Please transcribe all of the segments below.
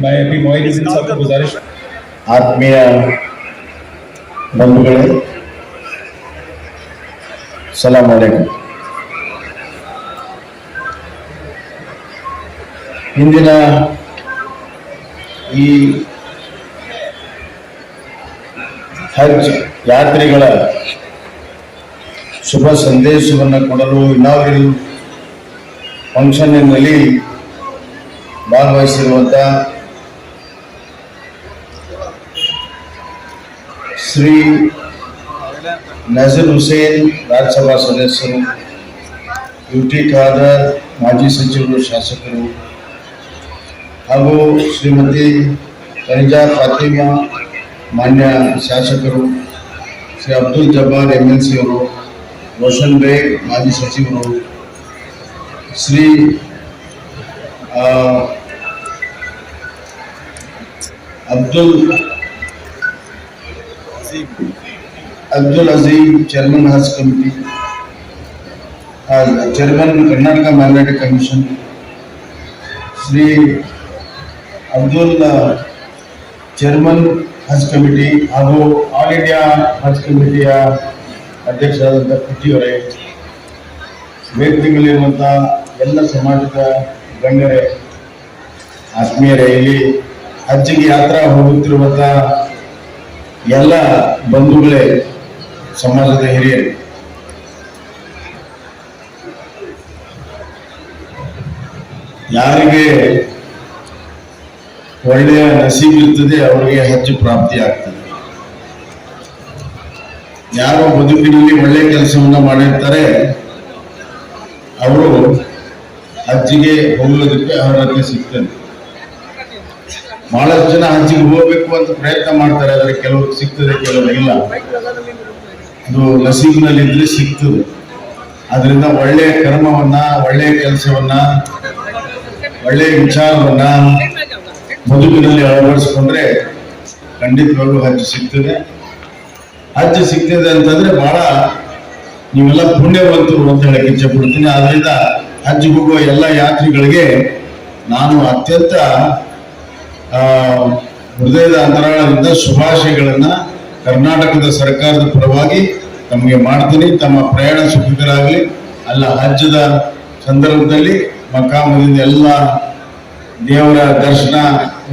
मैं अभी मोइनुद्दीन साहब को गुजारिश ಆತ್ಮೀಯ ಬಂಧುಗಳೇ, ಸಲಾಂ ಅಲೈಕುಂ. ಇಂದಿನ ಈ ಹಜ್ ಯಾತ್ರಿಗಳ ಶುಭ ಸಂದೇಶವನ್ನು ಕೊಡಲು ಇನಾಗ್ರಲ್ ಫಂಕ್ಷನ್ನಲ್ಲಿ ಭಾಗವಹಿಸಿರುವಂಥ ಶ್ರೀ ನಜೀರ್ ಹುಸೇನ್ ರಾಜ್ಯಸಭಾ ಸದಸ್ಯರು, ಯುಟಿ ಖಾದರ್ ಮಾಜಿ ಸಚಿವರು, ಶಾಸಕರು ಹಾಗೂ ಶ್ರೀಮತಿ ಖನಿಜಾ ಫಾತಿಮಾ ಮಾನ್ಯ ಶಾಸಕರು, ಶ್ರೀ ಅಬ್ದುಲ್ ಜಬ್ಬಾರ್ MLC ಅವರು, ರೋಷನ್ ಬೇಗ್ ಮಾಜಿ ಸಚಿವರು, Shri Abdul Azeem chairman Haj committee, chairman Karnataka minority commission, Shri Abdul chairman Haj committee ಹಾಗೂ ಆಲ್ ಇಂಡಿಯಾ ಹಜ್ ಕಮಿಟಿಯ ಅಧ್ಯಕ್ಷರಾದಂಥ ಕುಟ್ಟಿಯವರೇ, ವೇದಿಕೆಗಳಿರುವಂಥ ಎಲ್ಲ ಸಮಾಜದ ಗಣ್ಯರೇ, ಆತ್ಮೀಯರೇ, ಇಲ್ಲಿ ಹಜ್ಜಿಗೆ ಯಾತ್ರಾ ಹೋಗುತ್ತಿರುವಂಥ ಎಲ್ಲ ಬಂಧುಗಳೇ, ಸಮಾಜದ ಹಿರಿಯರು, ಯಾರಿಗೆ ಒಳ್ಳೆಯ ನಸೀಬಿರ್ತದೆ ಅವರಿಗೆ ಹಜ್ ಪ್ರಾಪ್ತಿ ಆಗ್ತದೆ. ಯಾರು ಬದುಕಿನಲ್ಲಿ ಒಳ್ಳೆಯ ಕೆಲಸವನ್ನ ಮಾಡಿರ್ತಾರೆ ಅವರು ಹಜ್ಜಿಗೆ ಹೋಗೋದಕ್ಕೆ ಅರ್ಹತೆ ಸಿಗ್ತದೆ. ಬಹಳಷ್ಟು ಜನ ಹಜ್ಜಿಗೆ ಹೋಗ್ಬೇಕು ಅಂತ ಪ್ರಯತ್ನ ಮಾಡ್ತಾರೆ, ಆದರೆ ಕೆಲವರು ಸಿಗ್ತದೆ, ಕೆಲವರು ಇಲ್ಲ. ಅದು ನಸೀಬ್ನಲ್ಲಿ ಇದ್ರೆ ಸಿಗ್ತದೆ. ಅದರಿಂದ ಒಳ್ಳೆಯ ಕರ್ಮವನ್ನ, ಒಳ್ಳೆಯ ಕೆಲಸವನ್ನ, ಒಳ್ಳೆಯ ವಿಚಾರವನ್ನ ಬದುಕಿನಲ್ಲಿ ಅಳವಡಿಸ್ಕೊಂಡ್ರೆ ಖಂಡಿತವಾಗ್ಲೂ ಹಜ್ ಸಿಗ್ತದೆ. ಹಜ್ ಸಿಗ್ತದೆ ಅಂತಂದ್ರೆ ಬಹಳ ನೀವೆಲ್ಲ ಪುಣ್ಯವಂತರು ಅಂತ ಹೇಳಕ್ಕೆ ಇಚ್ಛೆ ಪಡ್ತೀನಿ. ಆದ್ರಿಂದ ಹಜ್ಗೆ ಹೋಗುವ ಎಲ್ಲ ಯಾತ್ರಿಗಳಿಗೆ ನಾನು ಅತ್ಯಂತ ಹೃದಯದ ಅಂತರಾಳದಿಂದ ಶುಭಾಶಯಗಳನ್ನ ಕರ್ನಾಟಕದ ಸರ್ಕಾರದ ಪರವಾಗಿ ತಮಗೆ ಮಾಡ್ತೀನಿ. ತಮ್ಮ ಪ್ರಯಾಣ ಸುಖಕರಾಗಲಿ. ಅಲ್ಲ ಹಜ್ಜದ ಸಂದರ್ಭದಲ್ಲಿ ಮಕ್ಕಾಮದಿಂದ ಎಲ್ಲ ದೇವರ ದರ್ಶನ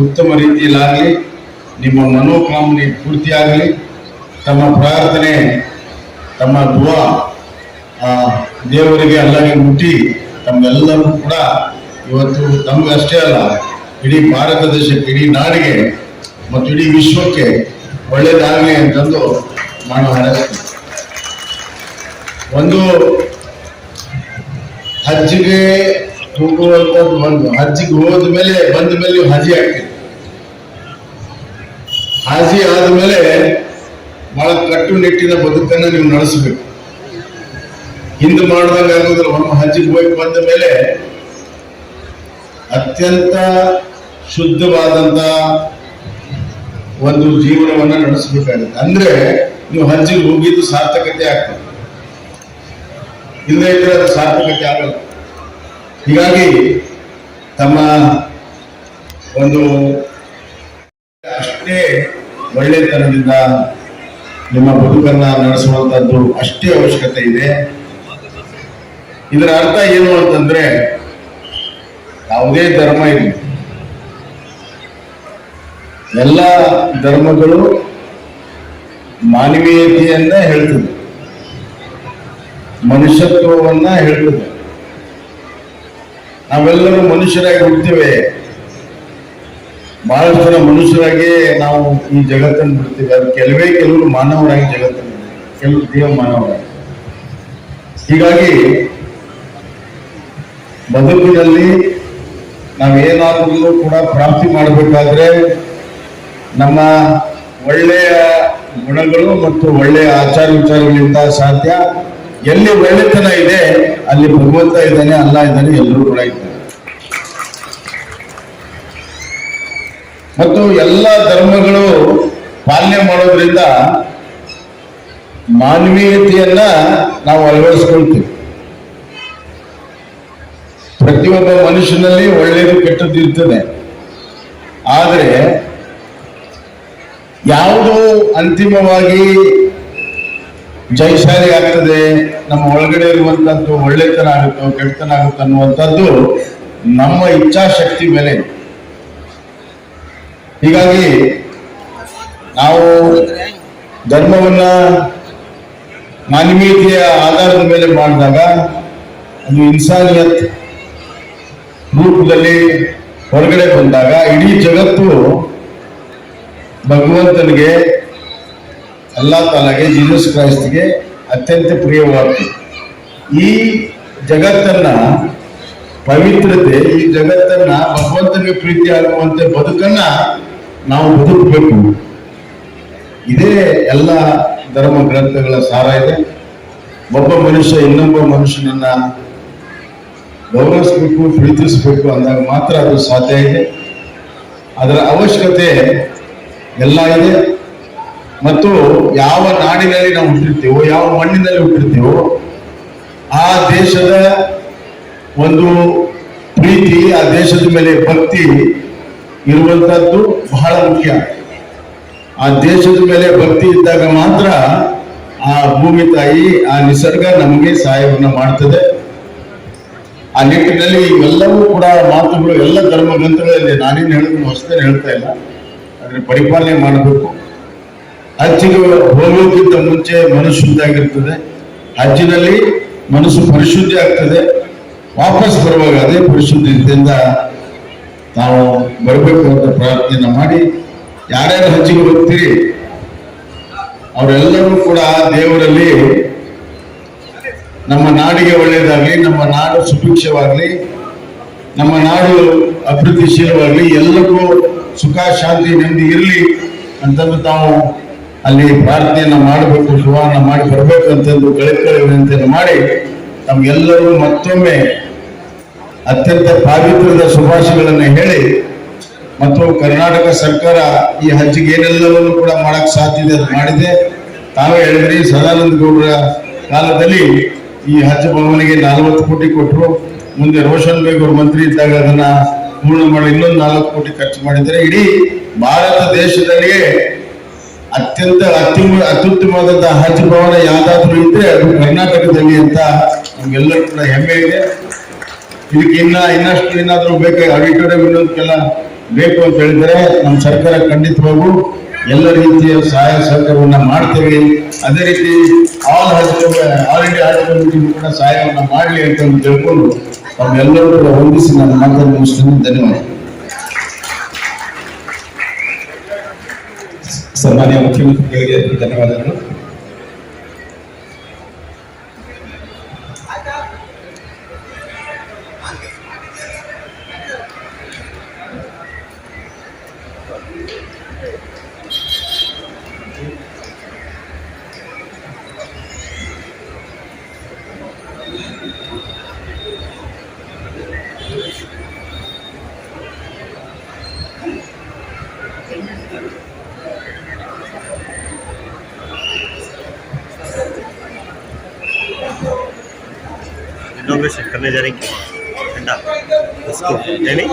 ಉತ್ತಮ ರೀತಿಯಲ್ಲಾಗಲಿ, ನಿಮ್ಮ ಮನೋಕಾಮನೆ ಪೂರ್ತಿಯಾಗಲಿ. ತಮ್ಮ ಪ್ರಾರ್ಥನೆ, ತಮ್ಮ ದುವಾ ದೇವರಿಗೆ ಅಲ್ಲಾಗೆ ಮುಟ್ಟಿ ತಮ್ಮೆಲ್ಲರೂ ಕೂಡ ಇವತ್ತು ನಮ್ಗೆ ಅಷ್ಟೇ ಅಲ್ಲ, ಇಡೀ ಭಾರತ ದೇಶಕ್ಕೆ, ಇಡೀ ನಾಡಿಗೆ ಮತ್ತು ಇಡೀ ವಿಶ್ವಕ್ಕೆ ಒಳ್ಳೇದಾಗಲಿ ಅಂತಂದು ನಾನು ಹಾರೈಸ್ತೀನಿ. ಒಂದು ಹಜ್ಜಿಗೆ ಹೋಗುವಂಥದ್ದು, ಒಂದು ಹಜ್ಜಿಗೆ ಹೋದ ಮೇಲೆ ಬಂದ ಮೇಲೆ ನೀವು ಹಾಜಿ ಆಗ್ತೀರಿ. ಹಾಜಿ ಆದ್ಮೇಲೆ ಬಹಳ ಕಟ್ಟುನಿಟ್ಟಿನ ಬದುಕನ್ನು ನೀವು ನಡೆಸಬೇಕು. ಹಿಂದೆ ಮಾಡಿದಂಗೆ ಆಗೋದಿಲ್ಲ. ಒಮ್ಮೆ ಹಜ್ಜಿಗೆ ಹೋಗಿ ಬಂದ ಮೇಲೆ ಅತ್ಯಂತ ಶುದ್ಧವಾದಂತ ಒಂದು ಜೀವನವನ್ನ ನಡೆಸಬೇಕಾಗುತ್ತೆ. ಅಂದ್ರೆ ನೀವು ಹಜ್ಜಿಗೆ ಹೋಗಿದ್ದು ಸಾರ್ಥಕತೆ ಆಗ್ತದೆ, ಇಲ್ಲದೇ ಇದ್ರೆ ಅದು ಸಾರ್ಥಕತೆ ಆಗಲ್ಲ. ಹೀಗಾಗಿ ತಮ್ಮ ಒಂದು ಅಷ್ಟೇ ಒಳ್ಳೆತನದಿಂದ ನಿಮ್ಮ ಬದುಕನ್ನ ನಡೆಸುವಂತದ್ದು ಅಷ್ಟೇ ಅವಶ್ಯಕತೆ ಇದೆ. ಇದರ ಅರ್ಥ ಏನು ಅಂತಂದ್ರೆ, ಯಾವುದೇ ಧರ್ಮ ಇರಲಿ, ಎಲ್ಲ ಧರ್ಮಗಳು ಮಾನವೀಯತೆಯನ್ನ ಹೇಳ್ತದೆ, ಮನುಷ್ಯತ್ವವನ್ನ ಹೇಳ್ತದೆ. ನಾವೆಲ್ಲರೂ ಮನುಷ್ಯರಾಗಿ ಹುಡ್ತೇವೆ. ಬಹಳಷ್ಟು ಜನ ಮನುಷ್ಯರಾಗಿ ನಾವು ಈ ಜಗತ್ತನ್ನು ಬಿಡ್ತೇವೆ. ಅದು ಕೆಲವರು ಮಾನವರಾಗಿ ಜಗತ್ತನ್ನು, ಕೆಲವರು ದೇವ ಮಾನವರಾಗಿ. ಹೀಗಾಗಿ ಬದುಕಿನಲ್ಲಿ ನಾವೇನಾದ್ರೂ ಕೂಡ ಪ್ರಾಪ್ತಿ ಮಾಡಬೇಕಾದ್ರೆ ನಮ್ಮ ಒಳ್ಳೆಯ ಗುಣಗಳು ಮತ್ತು ಒಳ್ಳೆಯ ಆಚಾರ ವಿಚಾರಗಳಿಂದ ಸಾಧ್ಯ. ಎಲ್ಲಿ ಒಳ್ಳೆತನ ಇದೆ ಅಲ್ಲಿ ಭಗವಂತ ಇದ್ದಾನೆ, ಅಲ್ಲ ಇದ್ದಾನೆ, ಎಲ್ಲರೂ ಕೂಡ ಇದ್ದಾರೆ. ಮತ್ತು ಎಲ್ಲ ಧರ್ಮಗಳು ಪಾಲನೆ ಮಾಡೋದ್ರಿಂದ ಮಾನವೀಯತೆಯನ್ನ ನಾವು ಅಳವಡಿಸ್ಕೊಳ್ತೀವಿ. ಪ್ರತಿಯೊಬ್ಬ ಮನುಷ್ಯನಲ್ಲಿ ಒಳ್ಳೆಯದು ಕೆಟ್ಟದ್ದು ಇರ್ತದೆ. ಆದರೆ ಯಾವುದು ಅಂತಿಮವಾಗಿ ಜಯಶಾಲಿ ಆಗ್ತದೆ, ನಮ್ಮ ಒಳಗಡೆ ಇರುವಂತದ್ದು ಒಳ್ಳೆತನ ಆಗುತ್ತೋ ಕೆಟ್ಟತನ ಆಗುತ್ತೋ ಅನ್ನುವಂಥದ್ದು ನಮ್ಮ ಇಚ್ಛಾಶಕ್ತಿ ಮೇಲೆ. ಹೀಗಾಗಿ ನಾವು ಧರ್ಮವನ್ನ ಮಾನವೀಯತೆಯ ಆಧಾರದ ಮೇಲೆ ಮಾಡಿದಾಗ ಅದು ಇನ್ಸಾನಿಯತ್ ರೂಪದಲ್ಲಿ ಹೊರಗಡೆ ಬಂದಾಗ ಇಡೀ ಜಗತ್ತು ಭಗವಂತನಿಗೆ, ಅಲ್ಲಾ ತಾಲಾಗೆ, ಜೀಸಸ್ ಕ್ರೈಸ್ಟ್ಗೆ ಅತ್ಯಂತ ಪ್ರಿಯವಾಗ್ತದೆ. ಈ ಜಗತ್ತನ್ನ ಪವಿತ್ರತೆ, ಈ ಜಗತ್ತನ್ನ ಭಗವಂತನಿಗೆ ಪ್ರೀತಿ ಆಗುವಂತೆ ಬದುಕನ್ನ ನಾವು ಬದುಕಬೇಕು. ಇದೇ ಎಲ್ಲ ಧರ್ಮ ಗ್ರಂಥಗಳ ಸಾರ ಇದೆ. ಒಬ್ಬ ಮನುಷ್ಯ ಇನ್ನೊಬ್ಬ ಮನುಷ್ಯನನ್ನ ಗೌರವಿಸಬೇಕು, ಪ್ರೀತಿಸಬೇಕು ಅಂದಾಗ ಮಾತ್ರ ಅದು ಸಾಧ್ಯ ಇದೆ. ಅದರ ಅವಶ್ಯಕತೆ ಎಲ್ಲ ಇದೆ. ಮತ್ತು ಯಾವ ನಾಡಿನಲ್ಲಿ ನಾವು ಹುಟ್ಟಿರ್ತೀವೋ, ಯಾವ ಮಣ್ಣಿನಲ್ಲಿ ಹುಟ್ಟಿರ್ತೀವೋ, ಆ ದೇಶದ ಒಂದು ಪ್ರೀತಿ, ಆ ದೇಶದ ಮೇಲೆ ಭಕ್ತಿ ಇರುವಂತದ್ದು ಬಹಳ ಮುಖ್ಯ. ಆ ದೇಶದ ಮೇಲೆ ಭಕ್ತಿ ಇದ್ದಾಗ ಮಾತ್ರ ಆ ಭೂಮಿ ತಾಯಿ, ಆ ನಿಸರ್ಗ ನಮಗೆ ಸಹಾಯವನ್ನು ಮಾಡ್ತದೆ. ಆ ನಿಟ್ಟಿನಲ್ಲಿ ಇವೆಲ್ಲವೂ ಕೂಡ ಮಾತುಗಳು ಎಲ್ಲ ಧರ್ಮ ಗ್ರಂಥಗಳಲ್ಲಿ, ನಾನೇನು ಹೇಳಿದ್ರು ಹೊಸದೇನು ಹೇಳ್ತಾ ಇಲ್ಲ, ಅದನ್ನ ಪರಿಪಾಲನೆ ಮಾಡಬೇಕು. ಹಜ್ಜಿಗೆ ಹೋಗೋಕ್ಕಿಂತ ಮುಂಚೆ ಮನಸ್ಸು ಶುದ್ಧ ಆಗಿರ್ತದೆ. ಹಜ್ಜಿನಲ್ಲಿ ಮನಸ್ಸು ಪರಿಶುದ್ಧಿ ಆಗ್ತದೆ. ವಾಪಸ್ ಬರುವಾಗ ಅದೇ ಪರಿಶುದ್ಧತೆಯಿಂದ ನಾವು ಬರಬೇಕು ಅಂತ ಪ್ರಾರ್ಥನೆ ಮಾಡಿ, ಯಾರ್ಯಾರು ಹಜ್ಜಿಗೆ ಹೋಗ್ತೀರಿ ಅವರೆಲ್ಲರೂ ಕೂಡ ದೇವರಲ್ಲಿ ನಮ್ಮ ನಾಡಿಗೆ ಒಳ್ಳೆಯದಾಗಲಿ, ನಮ್ಮ ನಾಡು ಸುಭಿಕ್ಷವಾಗಲಿ, ನಮ್ಮ ನಾಡು ಅಭಿವೃದ್ಧಿಶೀಲವಾಗಲಿ, ಎಲ್ಲರಿಗೂ ಸುಖ ಶಾಂತಿ ನೆಮ್ಮದಿ ಇರಲಿ ಅಂತಂದು ತಾವು ಅಲ್ಲಿ ಪ್ರಾರ್ಥನೆಯನ್ನ ಮಾಡಬೇಕು, ದುವಾನ ಮಾಡಿ ಬರಬೇಕು ಅಂತಂದು ಕಳಕಳಿ ವಿನಂತಿಯನ್ನು ಮಾಡಿ ತಮ್ಗೆಲ್ಲರೂ ಮತ್ತೊಮ್ಮೆ ಅತ್ಯಂತ ಪಾವಿತ್ರದ ಶುಭಾಶಯಗಳನ್ನು ಹೇಳಿ, ಮತ್ತು ಕರ್ನಾಟಕ ಸರ್ಕಾರ ಈ ಹಜ್ಜಿಗೆ ಏನೆಲ್ಲವನ್ನು ಕೂಡ ಮಾಡಕ್ ಸಾಧ್ಯ ಇದೆ ಅದು ಮಾಡಿದೆ. ತಾವೇ ಹೇಳಿದ್ರಿ, ಸದಾನಂದ ಗೌಡರ ಕಾಲದಲ್ಲಿ ಈ ಹಜ್ ಭವನಿಗೆ 40 ಕೋಟಿ ಕೊಟ್ಟರು. ಮುಂದೆ ರೋಷನ್ ಬೇಗ್ ಅವರು ಮಂತ್ರಿ ಇದ್ದಾಗ ಅದನ್ನ ಪೂರ್ಣ ಮಾಡಿ ಇನ್ನೊಂದು 4 ಕೋಟಿ ಖರ್ಚು ಮಾಡಿದ್ದಾರೆ. ಇಡೀ ಭಾರತ ದೇಶದಲ್ಲಿಯೇ ಅತ್ಯುತ್ತಮವಾದಂತಹ ಹಜ್ ಭವನ ಯಾವ್ದಾದ್ರು ಇದ್ರೆ ಅದು ಕರ್ನಾಟಕದಲ್ಲಿ ಅಂತ ನಮ್ಗೆಲ್ಲರೂ ಕೂಡ ಹೆಮ್ಮೆ ಇದೆ. ಇದಕ್ಕೆ ಇನ್ನಷ್ಟು ಏನಾದರೂ ಬೇಕು, ಆಡಿಟೋರಿಯಂ ಇನ್ನೊಂದಕ್ಕೆಲ್ಲ ಬೇಕು ಅಂತ ಹೇಳಿದರೆ ನಮ್ಮ ಸರ್ಕಾರ ಖಂಡಿತವಾಗೂ ಎಲ್ಲ ರೀತಿಯ ಸಹಾಯ ಸಹಕಾರವನ್ನ ಮಾಡ್ತೇವೆ. ಅದೇ ರೀತಿ ಆಲ್ ಇಂಡಿಯಾ ಹಜ್ ಕಮಿಟಿ ಕೂಡ ಸಹಾಯವನ್ನ ಮಾಡಲಿ ಅಂತ ತಿಳ್ಕೊಂಡು ತಮ್ಮೆಲ್ಲರೂ ಕೂಡ ಹೊಂದಿಸಿ ನಾನು ಮಾತನ್ನು ಮುಗಿಸ್ತೀನಿ. ಧನ್ಯವಾದ. ಸನ್ಮಾನ್ಯ ಮುಖ್ಯಮಂತ್ರಿಗಳಿಗೆ ಧನ್ಯವಾದಗಳು. इनोग्रेशन करने जा रही ठंडा उसको नहीं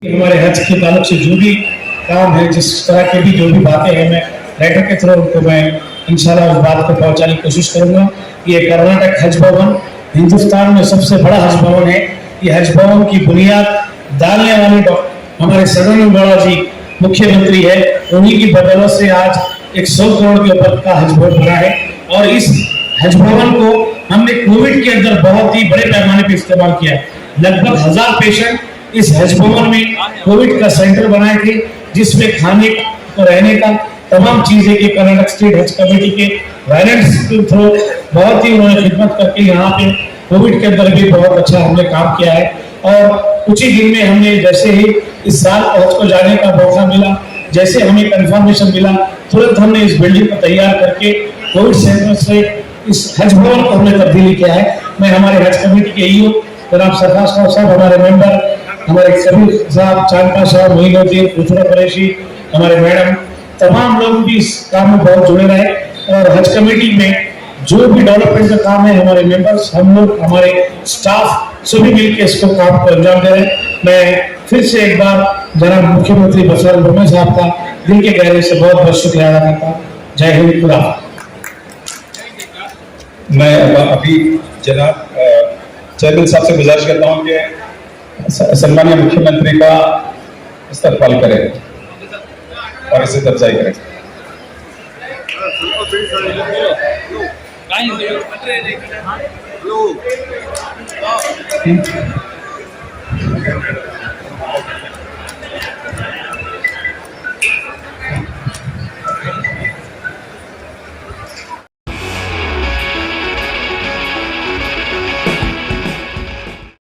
हमारे हज के ताल्लुक से जो भी काम है, जिस तरह के भी जो भी बातें हैं, मैं लेटर के थ्रू उनको मैं इंशाल्लाह उस बात को पहुंचाने की कोशिश करूंगा। ये कर्नाटक हज भवन हिंदुस्तान में सबसे बड़ा हज भवन है। ये हज भवन की बुनियाद डालने वाले हमारे सदानंद गौड़ा जी मुख्यमंत्री है। उन्हीं की बदौलत से आज 100 करोड़ के ऊपर का हज भवन बना है। और इस हज भवन को हमने कोविड के अंदर बहुत ही बड़े पैमाने पर इस्तेमाल किया। लगभग 1000 पेशेंट इस हज भवन में कोविड का सेंटर बनाए थे, जिसमें खाने और रहने का तमाम चीजें की कर्नाटक स्टेट हज कमेटी के वायलेंस के थ्रू बहुत ही उन्होंने खिदमत करके यहाँ पे कोविड के अंदर भी बहुत अच्छा हमने काम किया है। और कुछ ही दिन में हमने जैसे ही इस साल हज को जाने का मौका मिला, जैसे हमें कंफर्मेशन मिला, तुरंत हमने इस बिल्डिंग को तैयार करके कोविड सेंटर से इस हज भवन को हमने तब्दीली किया है। मैं हमारे हज कमेटी के ईओ जनाब सरफराज साहब, हमारे मेंबर हमारे कबीर साहब, चांदपा साहब, मोइनुद्दीन, खुशरा कुरैशी, हमारे मैडम, तमाम लोग भी इस काम में बहुत जुड़े रहे। और हज कमेटी में जो भी डेवलपमेंट का काम है, हमारे मेंबर्स, हम लोग, हमारे स्टाफ सभी मिलकर इसको काम को अंजाम दे रहे हैं। मैं फिर से एक बार जनाब मुख्यमंत्री बसवराज बोम्मई साहब का दिल के गहरे से बहुत बहुत शुक्रिया अदा करता हूँ। जय हिंद, खुदा। मैं अभी जनाब चेयरमैन साहब से गुजारिश करता हूँ कि सम्मानीय मुख्यमंत्री का इस्तकबाल करें और इसे दर्जाई करें। Hello.